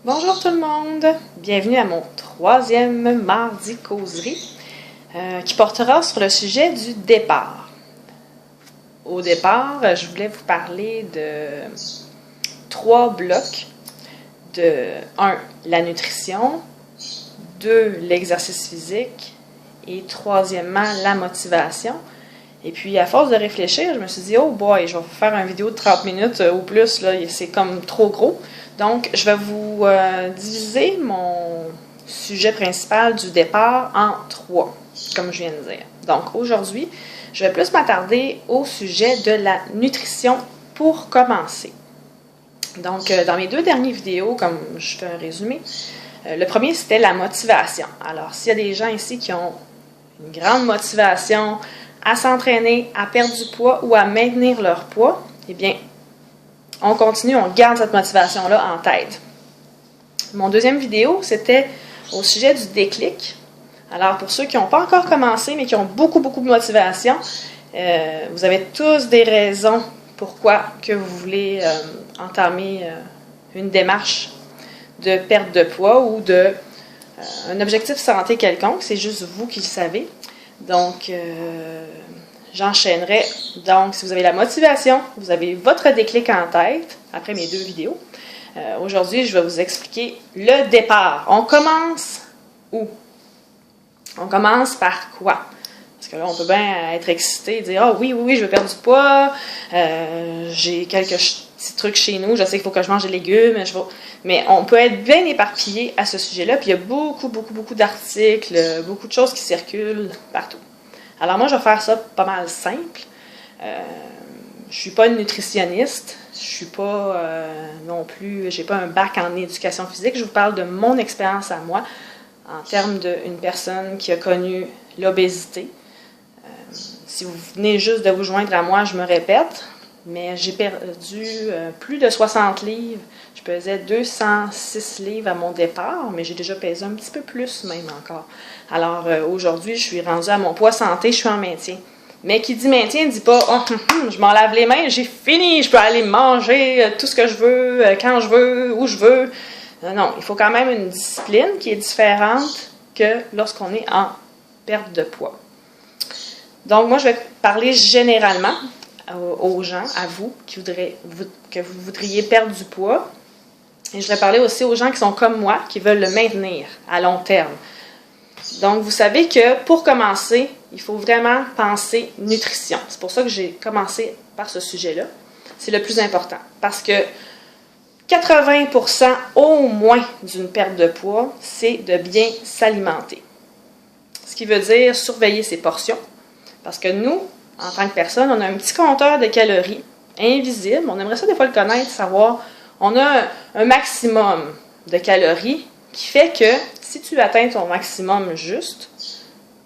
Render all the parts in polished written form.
Bonjour tout le monde, bienvenue à mon troisième mardi causerie qui portera sur le sujet du départ. Au départ, je voulais vous parler de 3 blocs. De 1, la nutrition, 2, l'exercice physique et troisièmement, la motivation. Et puis, à force de réfléchir, je me suis dit, oh boy, je vais vous faire une vidéo de 30 minutes ou plus, là, c'est comme trop gros. Donc, je vais vous diviser mon sujet principal du départ en 3, comme je viens de dire. Donc, aujourd'hui, je vais plus m'attarder au sujet de la nutrition pour commencer. Donc, dans mes 2 dernières vidéos, comme je fais un résumé, le premier, c'était la motivation. Alors, s'il y a des gens ici qui ont une grande motivation à s'entraîner, à perdre du poids ou à maintenir leur poids, eh bien, on continue, on garde cette motivation-là en tête. Mon deuxième vidéo, c'était au sujet du déclic. Alors, pour ceux qui n'ont pas encore commencé, mais qui ont beaucoup de motivation, vous avez tous des raisons pourquoi que vous voulez entamer une démarche de perte de poids ou un objectif santé quelconque. C'est juste vous qui le savez. Donc, j'enchaînerai. Donc, si vous avez la motivation, vous avez votre déclic en tête, après mes 2 vidéos. Aujourd'hui, je vais vous expliquer le départ. On commence où? On commence par quoi? Parce que là, on peut bien être excité et dire « Ah oui, je veux perdre du poids, j'ai quelques petits trucs chez nous, je sais qu'il faut que je mange des légumes. » Mais on peut être bien éparpillé à ce sujet-là, puis il y a beaucoup d'articles, beaucoup de choses qui circulent partout. Alors moi, je vais faire ça pas mal simple. Je suis pas une nutritionniste, je suis pas non plus, j'ai pas un bac en éducation physique. Je vous parle de mon expérience à moi en termes d'une personne qui a connu l'obésité. Si vous venez juste de vous joindre à moi, je me répète, mais j'ai perdu plus de 60 livres. Je pesais 206 livres à mon départ, mais j'ai déjà pesé un petit peu plus même encore. Alors aujourd'hui, je suis rendue à mon poids santé, je suis en maintien. Mais qui dit maintien ne dit pas « je m'en lave les mains, j'ai fini, je peux aller manger tout ce que je veux, quand je veux, où je veux. » Non, il faut quand même une discipline qui est différente que lorsqu'on est en perte de poids. Donc, moi, je vais parler généralement aux gens, à vous, que vous voudriez perdre du poids. Et je vais parler aussi aux gens qui sont comme moi, qui veulent le maintenir à long terme. Donc, vous savez que pour commencer, il faut vraiment penser nutrition. C'est pour ça que j'ai commencé par ce sujet-là. C'est le plus important. Parce que 80% au moins d'une perte de poids, c'est de bien s'alimenter. Ce qui veut dire surveiller ses portions. Parce que nous, en tant que personne, on a un petit compteur de calories invisible. On aimerait ça des fois le connaître, savoir. On a un maximum de calories qui fait que si tu atteins ton maximum juste,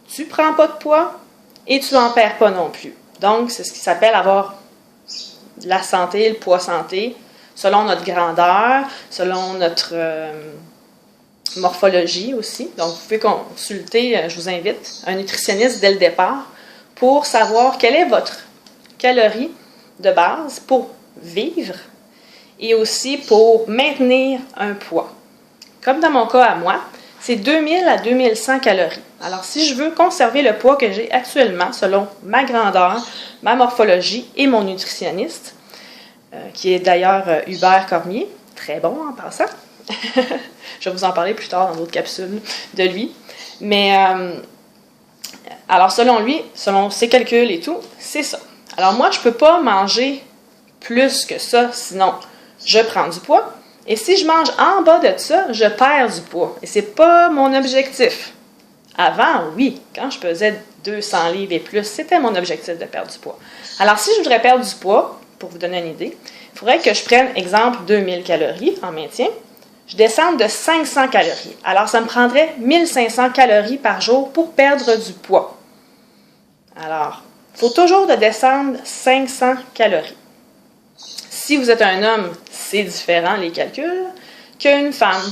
tu ne prends pas de poids et tu n'en perds pas non plus. Donc, c'est ce qui s'appelle avoir la santé, le poids santé, selon notre grandeur, selon notre morphologie aussi. Donc, vous pouvez consulter, je vous invite, un nutritionniste dès le départ pour savoir quelle est votre calorie de base pour vivre et aussi pour maintenir un poids. Comme dans mon cas à moi, c'est 2000 à 2100 calories. Alors, si je veux conserver le poids que j'ai actuellement, selon ma grandeur, ma morphologie et mon nutritionniste, qui est d'ailleurs Hubert Cormier, très bon en passant. Je vais vous en parler plus tard dans d'autres capsules de lui. Mais, alors selon lui, selon ses calculs et tout, c'est ça. Alors moi, je ne peux pas manger plus que ça, sinon je prends du poids. Et si je mange en bas de ça, je perds du poids. Et c'est pas mon objectif. Avant, oui, quand je pesais 200 livres et plus, c'était mon objectif de perdre du poids. Alors si je voudrais perdre du poids, pour vous donner une idée, il faudrait que je prenne, exemple, 2000 calories en maintien. Je descende de 500 calories. Alors, ça me prendrait 1500 calories par jour pour perdre du poids. Alors, il faut toujours de descendre 500 calories. Si vous êtes un homme, c'est différent les calculs qu'une femme.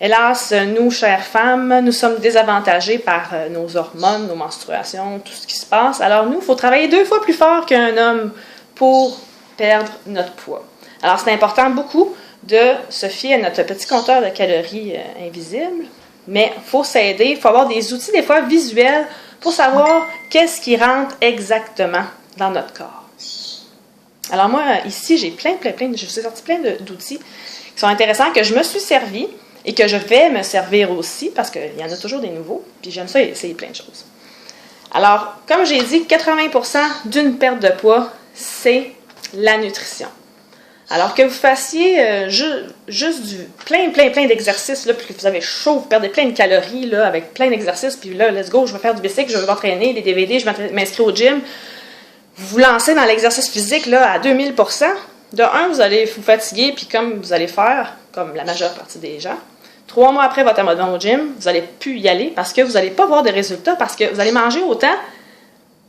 Hélas, nous, chères femmes, nous sommes désavantagés par nos hormones, nos menstruations, tout ce qui se passe. Alors nous, il faut travailler 2 fois plus fort qu'un homme pour perdre notre poids. Alors c'est important beaucoup de se fier à notre petit compteur de calories invisible, mais il faut s'aider, il faut avoir des outils des fois visuels pour savoir qu'est-ce qui rentre exactement dans notre corps. Alors moi, ici, j'ai je vous ai sorti plein d'outils qui sont intéressants, que je me suis servi et que je vais me servir aussi, parce qu'il y en a toujours des nouveaux, puis j'aime ça essayer plein de choses. Alors, comme j'ai dit, 80% d'une perte de poids, c'est la nutrition. Alors que vous fassiez juste plein d'exercices, là, puis que vous avez chaud, vous perdez plein de calories là, avec plein d'exercices, puis là, let's go, je vais faire du bicycle, je vais m'entraîner, les DVD, je vais m'inscrire au gym. Vous vous lancez dans l'exercice physique là, à 2000%. De un, vous allez vous fatiguer, puis comme vous allez faire, comme la majeure partie des gens, 3 mois après votre abonnement au gym, vous n'allez plus y aller parce que vous n'allez pas voir de résultats, parce que vous allez manger autant,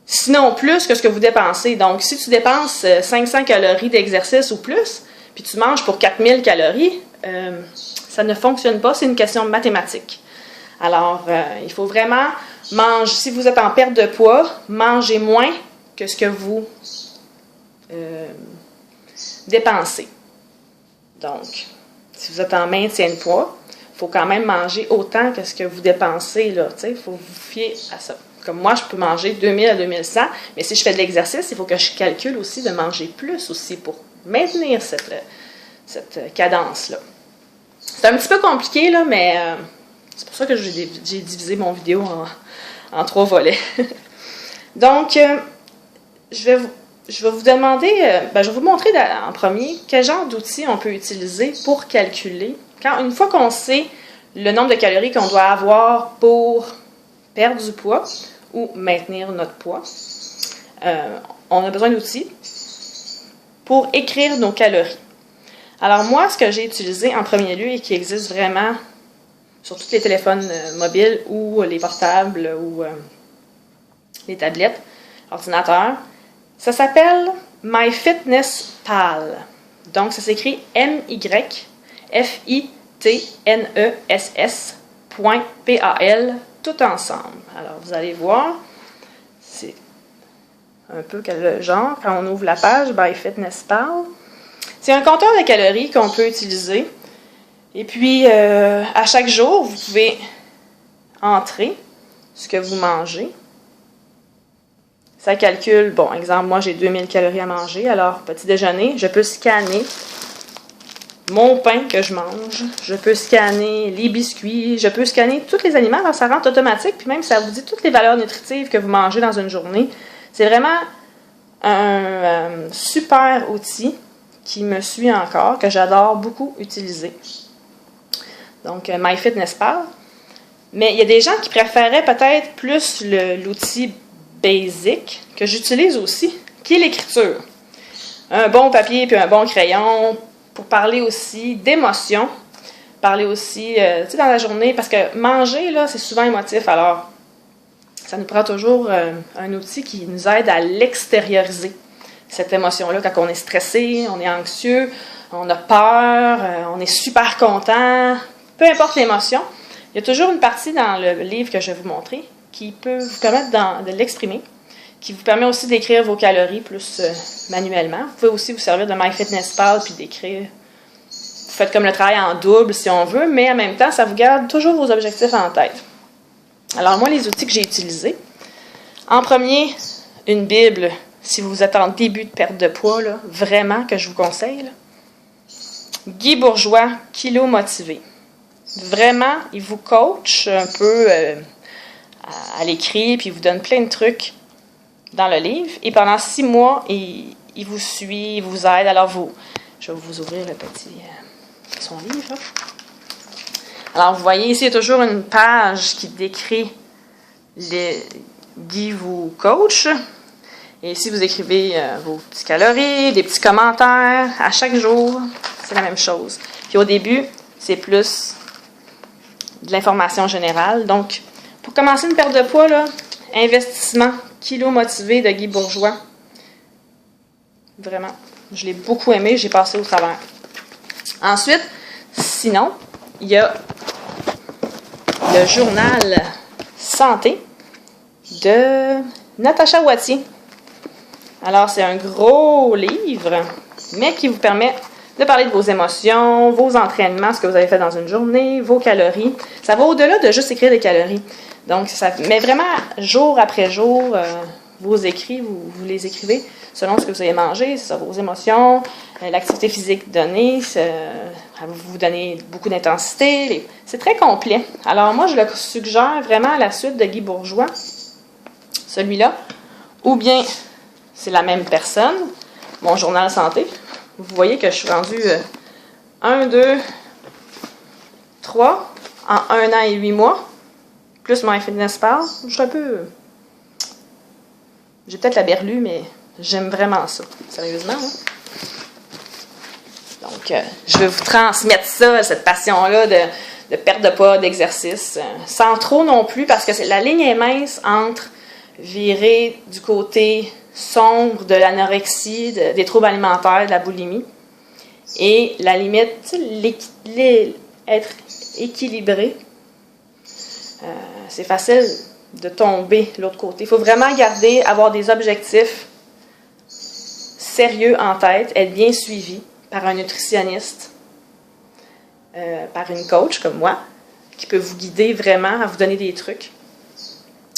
sinon plus que ce que vous dépensez. Donc, si tu dépenses 500 calories d'exercice ou plus, puis tu manges pour 4000 calories, ça ne fonctionne pas, c'est une question mathématique. Alors, il faut vraiment manger, si vous êtes en perte de poids, mangez moins que ce que vous dépensez. Donc, si vous êtes en maintien de poids, il faut quand même manger autant que ce que vous dépensez. Il faut vous fier à ça. Comme moi, je peux manger 2000 à 2100, mais si je fais de l'exercice, il faut que je calcule aussi de manger plus aussi pour maintenir cette cadence-là. C'est un petit peu compliqué, là, mais c'est pour ça que j'ai divisé mon vidéo en 3 volets. Donc, je vais vous demander, je vais vous montrer en premier quel genre d'outils on peut utiliser pour calculer. Une fois qu'on sait le nombre de calories qu'on doit avoir pour perdre du poids ou maintenir notre poids, on a besoin d'outils pour écrire nos calories. Alors moi, ce que j'ai utilisé en premier lieu et qui existe vraiment sur tous les téléphones mobiles ou les portables ou les tablettes, ordinateurs, ça s'appelle MyFitnessPal. Donc, ça s'écrit MyFitness.pal tout ensemble. Alors, vous allez voir, c'est un peu quel genre quand on ouvre la page MyFitnessPal. C'est un compteur de calories qu'on peut utiliser. Et puis, à chaque jour, vous pouvez entrer ce que vous mangez. Ça calcule, bon, exemple, moi j'ai 2000 calories à manger, alors petit déjeuner, je peux scanner mon pain que je mange, je peux scanner les biscuits, je peux scanner tous les aliments, alors ça rentre automatique, puis même ça vous dit toutes les valeurs nutritives que vous mangez dans une journée. C'est vraiment un super outil qui me suit encore, que j'adore beaucoup utiliser. Donc, MyFitnessPal. Mais il y a des gens qui préféraient peut-être plus l'outil basic, que j'utilise aussi, qui est l'écriture. Un bon papier puis un bon crayon pour parler aussi d'émotions, parler aussi, dans la journée, parce que manger, là, c'est souvent émotif, alors ça nous prend toujours un outil qui nous aide à l'extérioriser, cette émotion-là, quand on est stressé, on est anxieux, on a peur, on est super content, peu importe l'émotion, il y a toujours une partie dans le livre que je vais vous montrer qui peut vous permettre de l'exprimer, qui vous permet aussi d'écrire vos calories plus manuellement. Vous pouvez aussi vous servir de MyFitnessPal puis d'écrire. Vous faites comme le travail en double si on veut, mais en même temps, ça vous garde toujours vos objectifs en tête. Alors moi, les outils que j'ai utilisés, en premier, une Bible, si vous êtes en début de perte de poids, là, vraiment que je vous conseille. Là. Guy Bourgeois, Kilo Motivé. Vraiment, il vous coach un peu à l'écrit, puis il vous donne plein de trucs dans le livre. Et pendant 6 mois, il vous suit, il vous aide. Alors, je vais vous ouvrir son livre. Là. Alors, vous voyez ici, il y a toujours une page qui décrit Guy vous coach. Et ici, vous écrivez vos petites calories, des petits commentaires. À chaque jour, c'est la même chose. Puis au début, c'est plus de l'information générale. Donc, pour commencer une perte de poids, là, investissement, Kilo Motivé de Guy Bourgeois. Vraiment, je l'ai beaucoup aimé, j'ai passé au travers. Ensuite, sinon, il y a le journal Santé de Natacha Wattier. Alors, c'est un gros livre, mais qui vous permet de parler de vos émotions, vos entraînements, ce que vous avez fait dans une journée, vos calories. Ça va au-delà de juste écrire des calories. Donc, ça met vraiment jour après jour vos écrits, vous les écrivez selon ce que vous avez mangé, c'est ça, vos émotions, l'activité physique donnée, vous donnez beaucoup d'intensité. C'est très complet. Alors, moi, je le suggère vraiment à la suite de Guy Bourgeois, celui-là, ou bien c'est la même personne, mon journal santé. Vous voyez que je suis rendue 1, 2, 3 en 1 an et 8 mois, plus mon MyFitnessPal. Je suis un peu... J'ai peut-être la berlue, mais j'aime vraiment ça, sérieusement. Hein? Donc, je vais vous transmettre ça, cette passion-là de perte de poids, d'exercice, sans trop non plus, parce que la ligne est mince entre virer du côté sombre de l'anorexie, des troubles alimentaires, de la boulimie, et la limite, être équilibré. C'est facile de tomber de l'autre côté. Il faut vraiment avoir des objectifs sérieux en tête, être bien suivi par un nutritionniste, par une coach comme moi, qui peut vous guider vraiment, à vous donner des trucs.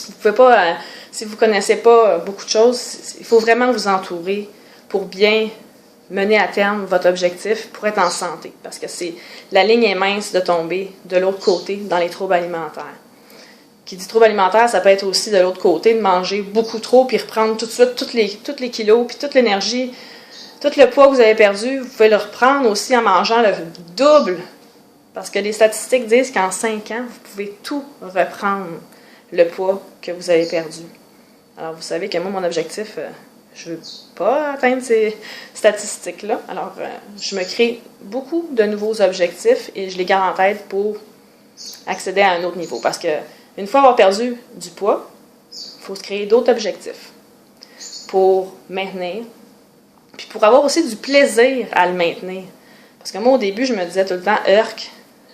Vous pouvez pas, si vous ne connaissez pas beaucoup de choses, il faut vraiment vous entourer pour bien mener à terme votre objectif, pour être en santé. Parce que la ligne est mince de tomber de l'autre côté dans les troubles alimentaires. Qui dit trouble alimentaire, ça peut être aussi de l'autre côté, de manger beaucoup trop, puis reprendre tout de suite tous les kilos, puis toute l'énergie, tout le poids que vous avez perdu, vous pouvez le reprendre aussi en mangeant le double. Parce que les statistiques disent qu'en 5 ans, vous pouvez tout reprendre, le poids que vous avez perdu. Alors, vous savez que moi, mon objectif, je ne veux pas atteindre ces statistiques-là. Alors, je me crée beaucoup de nouveaux objectifs et je les garde en tête pour accéder à un autre niveau. Parce que une fois avoir perdu du poids, il faut se créer d'autres objectifs pour maintenir, puis pour avoir aussi du plaisir à le maintenir. Parce que moi, au début, je me disais tout le temps,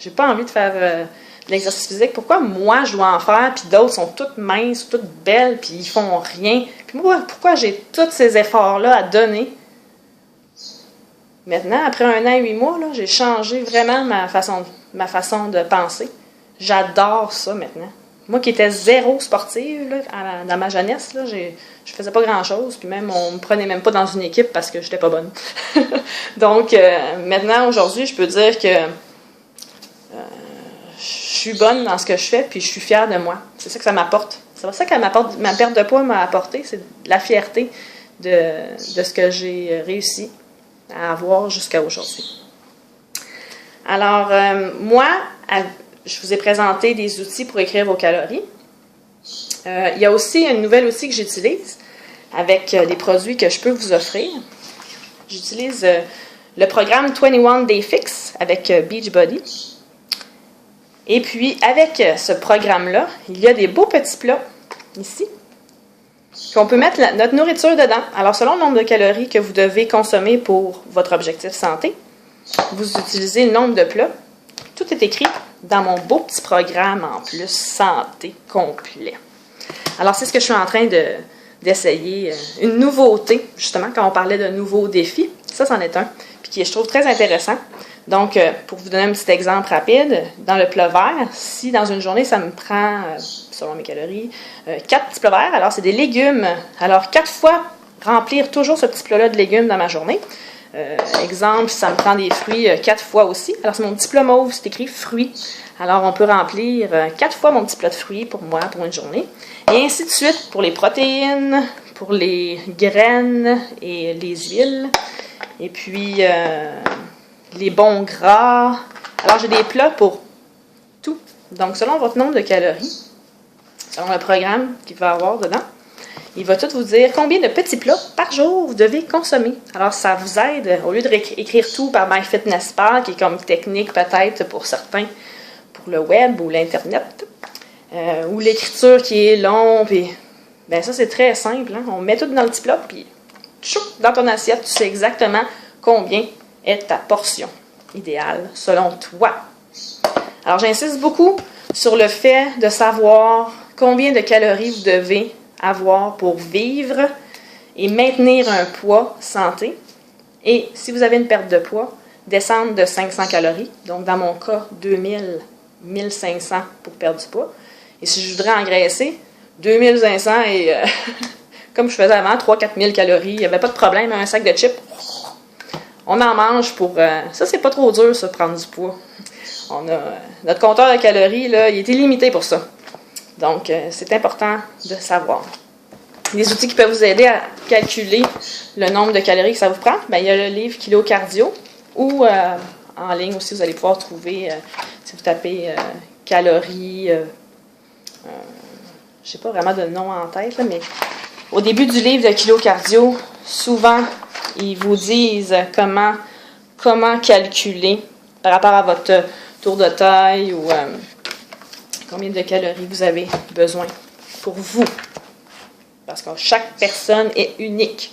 j'ai pas envie de faire de l'exercice physique. Pourquoi moi, je dois en faire, puis d'autres sont toutes minces, toutes belles, puis ils font rien? Puis moi, pourquoi j'ai tous ces efforts-là à donner? Maintenant, après 1 an et 8 mois, là, j'ai changé vraiment ma façon de penser. J'adore ça maintenant. Moi qui étais zéro sportive là, dans ma jeunesse, là, je faisais pas grand-chose, puis même on me prenait même pas dans une équipe parce que j'étais pas bonne. Donc maintenant, aujourd'hui, je peux dire que je suis bonne dans ce que je fais, puis je suis fière de moi. C'est ça que ça m'apporte. C'est ça que ma perte de poids m'a apporté, c'est la fierté de ce que j'ai réussi à avoir jusqu'à aujourd'hui. Alors, moi, je vous ai présenté des outils pour écrire vos calories. Il y a aussi un nouvel outil que j'utilise avec des produits que je peux vous offrir. J'utilise le programme 21 Day Fix avec Beachbody. Et puis, avec ce programme-là, il y a des beaux petits plats ici qu'on peut mettre notre nourriture dedans. Alors, selon le nombre de calories que vous devez consommer pour votre objectif santé, vous utilisez le nombre de plats. Tout est écrit dans mon beau petit programme en plus santé complet. Alors, c'est ce que je suis en train d'essayer. Une nouveauté, justement, quand on parlait de nouveaux défis. Ça, c'en est un, puis qui est, je trouve, très intéressant. Donc, pour vous donner un petit exemple rapide, dans le plat vert, si dans une journée, ça me prend, selon mes calories, 4 petits plats verts, alors c'est des légumes. Alors, 4 fois, remplir toujours ce petit plat-là de légumes dans ma journée. Exemple, ça me prend des fruits 4 fois aussi. Alors, c'est mon petit plat mauve, c'est écrit fruits. Alors, on peut remplir 4 fois mon petit plat de fruits pour moi, pour une journée. Et ainsi de suite pour les protéines, pour les graines et les huiles. Et puis, les bons gras. Alors, j'ai des plats pour tout. Donc, selon votre nombre de calories, selon le programme qu'il va y avoir dedans, il va tout vous dire combien de petits plats par jour vous devez consommer. Alors, ça vous aide, au lieu d'écrire tout par MyFitnessPal, qui est comme technique peut-être pour certains, pour le web ou l'Internet, ou l'écriture qui est longue, puis ben ça, c'est très simple. Hein? On met tout dans le petit plat, puis dans ton assiette, tu sais exactement combien est ta portion idéale, selon toi. Alors, j'insiste beaucoup sur le fait de savoir combien de calories vous devez avoir pour vivre et maintenir un poids santé. Et si vous avez une perte de poids, descendre de 500 calories. Donc, dans mon cas, 2000, 1500 pour perdre du poids. Et si je voudrais engraisser, 2500 et, comme je faisais avant, 3-4 000 calories. Il n'y avait pas de problème, un sac de chips. On en mange pour... ça, c'est pas trop dur, ça, prendre du poids. On a notre compteur de calories, là, il est illimité pour ça. Donc, c'est important de savoir. Les outils qui peuvent vous aider à calculer le nombre de calories que ça vous prend, bien, il y a le livre Kilo Cardio ou en ligne aussi, vous allez pouvoir trouver, si vous tapez calories, je sais pas vraiment de nom en tête, là, mais au début du livre de Kilo Cardio, souvent, ils vous disent comment calculer par rapport à votre tour de taille ou combien de calories vous avez besoin pour vous. Parce que chaque personne est unique.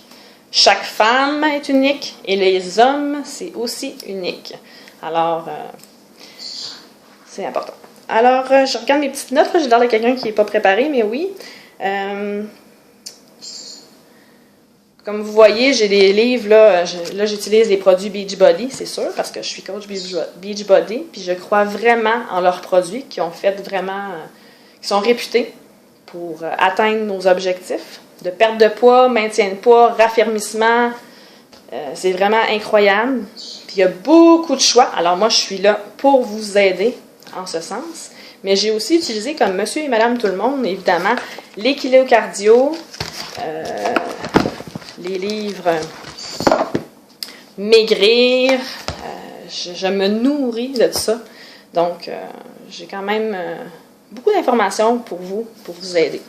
Chaque femme est unique et les hommes, c'est aussi unique. Alors, c'est important. Alors, je regarde mes petites notes. J'ai l'air de quelqu'un qui n'est pas préparé, mais oui. Comme vous voyez, j'ai des livres. Là, j'utilise les produits Beachbody, c'est sûr, parce que je suis coach Beachbody. Puis je crois vraiment en leurs produits qui sont réputés pour atteindre nos objectifs de perte de poids, maintien de poids, raffermissement. C'est vraiment incroyable. Puis il y a beaucoup de choix. Alors moi, je suis là pour vous aider en ce sens. Mais j'ai aussi utilisé, comme monsieur et madame tout le monde, évidemment, les Kilo Cardio, les livres Maigrir. Je me nourris de ça. Donc, j'ai quand même beaucoup d'informations pour vous aider.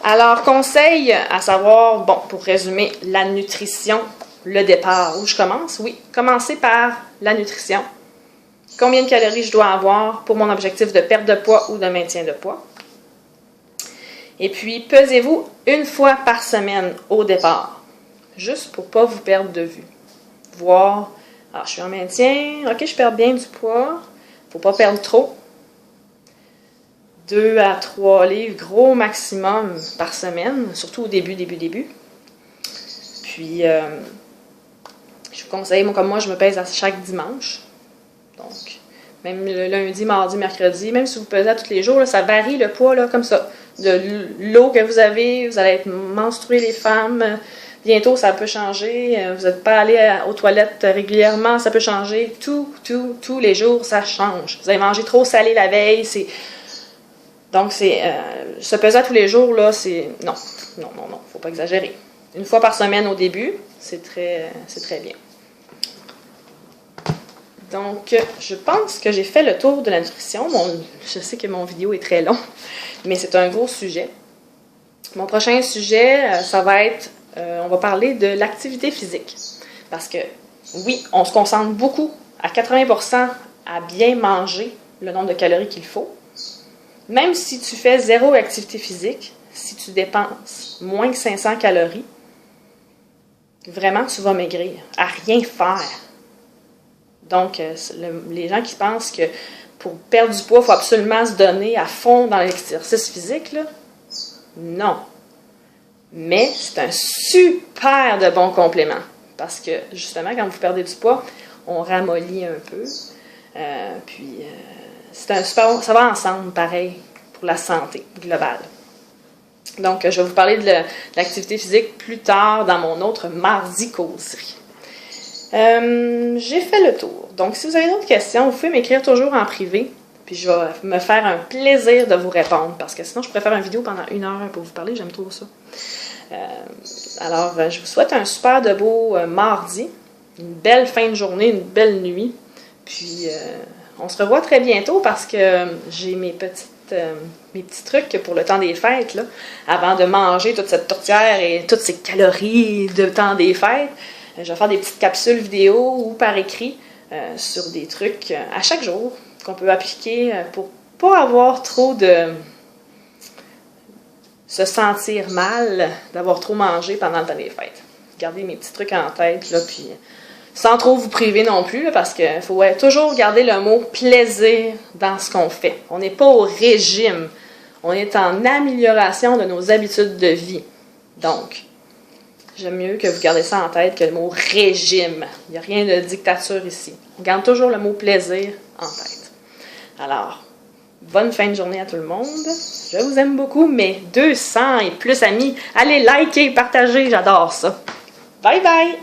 Alors, conseil à savoir, bon, pour résumer, la nutrition, le départ. Où je commence? Oui, commencer par la nutrition. Combien de calories je dois avoir pour mon objectif de perte de poids ou de maintien de poids? Et puis, pesez-vous une fois par semaine au départ, juste pour ne pas vous perdre de vue. Voir, alors je suis en maintien, ok, je perds bien du poids, il ne faut pas perdre trop. 2 à 3 livres, gros maximum par semaine, surtout au début. Puis, je vous conseille, comme moi, je me pèse à chaque dimanche. Donc, même le lundi, mardi, mercredi, même si vous pesez à tous les jours, là, ça varie le poids, là, comme ça. De l'eau que vous allez être menstruées les femmes, bientôt ça peut changer, vous n'êtes pas allé aux toilettes régulièrement, ça peut changer, tous les jours ça change. Vous avez mangé trop salé la veille, donc se peser tous les jours, là, non, faut pas exagérer. Une fois par semaine au début, c'est très bien. Donc, je pense que j'ai fait le tour de la nutrition. Je sais que mon vidéo est très long, mais c'est un gros sujet. Mon prochain sujet, ça va être, on va parler de l'activité physique. Parce que, oui, on se concentre beaucoup, à 80%, à bien manger le nombre de calories qu'il faut. Même si tu fais 0 activité physique, si tu dépenses moins que 500 calories, vraiment, tu vas maigrir, à rien faire. Donc, les gens qui pensent que pour perdre du poids, il faut absolument se donner à fond dans l'exercice physique, là, non. Mais c'est un super de bon complément. Parce que, justement, quand vous perdez du poids, on ramollit un peu. C'est un super, ça va ensemble, pareil, pour la santé globale. Donc, je vais vous parler de l'activité physique plus tard dans mon autre mardi causerie. J'ai fait le tour. Donc, si vous avez d'autres questions, vous pouvez m'écrire toujours en privé. Puis, je vais me faire un plaisir de vous répondre. Parce que sinon, je pourrais faire une vidéo pendant 1 heure pour vous parler. J'aime trop ça. Alors, je vous souhaite un super de beau mardi. Une belle fin de journée, une belle nuit. Puis, on se revoit très bientôt parce que j'ai mes petits trucs pour le temps des fêtes, là, avant de manger toute cette tourtière et toutes ces calories de temps des fêtes. Je vais faire des petites capsules vidéo ou par écrit sur des trucs à chaque jour qu'on peut appliquer pour pas avoir trop de... se sentir mal d'avoir trop mangé pendant le temps des fêtes. Gardez mes petits trucs en tête, là, puis sans trop vous priver non plus, là, parce qu'il faut toujours garder le mot plaisir dans ce qu'on fait. On n'est pas au régime. On est en amélioration de nos habitudes de vie. Donc, J'aime mieux que vous gardez ça en tête que le mot régime. Il n'y a rien de dictature ici. On garde toujours le mot plaisir en tête. Alors, bonne fin de journée à tout le monde. Je vous aime beaucoup, mais 200 et plus amis, allez liker, partager, j'adore ça. Bye bye!